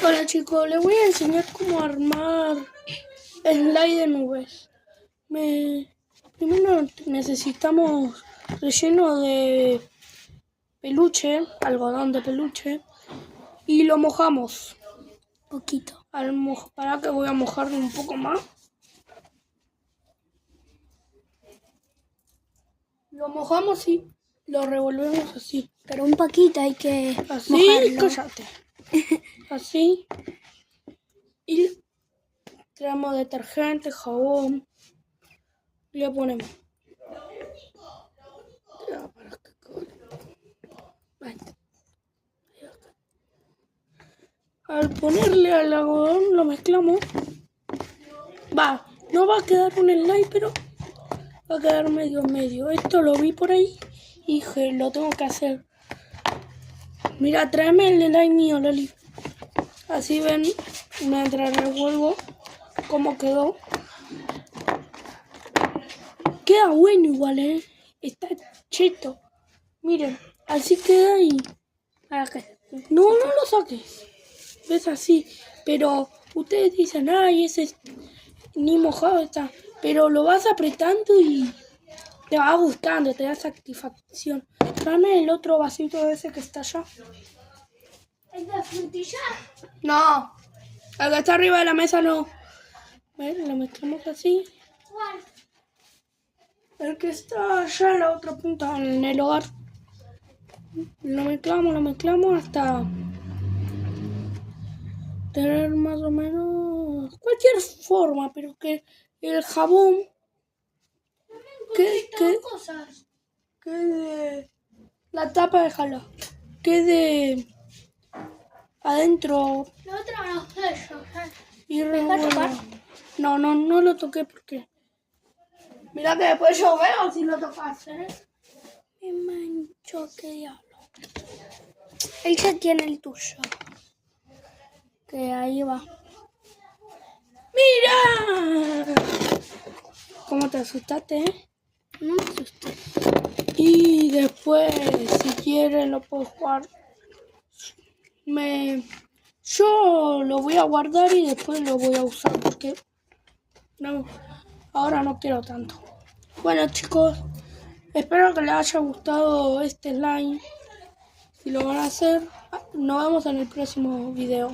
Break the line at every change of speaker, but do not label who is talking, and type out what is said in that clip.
Hola chicos, les voy a enseñar cómo armar slide de nubes. Primero necesitamos relleno de peluche, algodón de peluche, y lo mojamos.
Poquito.
Para que voy a mojarlo un poco más. Lo mojamos y lo revolvemos así.
Pero un poquito hay que
Así,
mojarlo.
cállate. Así. Y traemos detergente, jabón. Y le ponemos. Al ponerle al algodón lo mezclamos. No va a quedar un slide, pero va a quedar medio. Esto lo vi por ahí y dije, lo tengo que hacer. Mira, tráeme el slide mío, Loli. Así ven, mientras revuelvo cómo quedó. Queda bueno igual, está cheto. Miren, así queda y... ¿Para qué? No lo saques. Es así. Pero ustedes dicen, ay, ese ni mojado está. Pero lo vas apretando y te va gustando, te da satisfacción. Dame el otro vasito ese que está allá.
¿Es de frutilla?
No, el que está arriba de la mesa no. ¿Ven? Lo mezclamos así.
¿Cuál?
El que está allá en la otra punta, en el hogar. Lo mezclamos hasta tener más o menos cualquier forma, pero que el jabón quede la tapa, déjala, quede adentro.
La otra no sé yo.
Y
tocar?
No lo toqué porque mira que después yo veo si lo tocas,
Me mancho, qué diablo. Él ya tiene el tuyo. Que ahí va.
¡Mira! ¿Cómo te asustaste,
No me asusté.
Y después, si quieren, lo puedo jugar. Yo lo voy a guardar y después lo voy a usar porque no, ahora no quiero tanto. Bueno chicos, espero que les haya gustado este slime. Si lo van a hacer, nos vemos en el próximo video.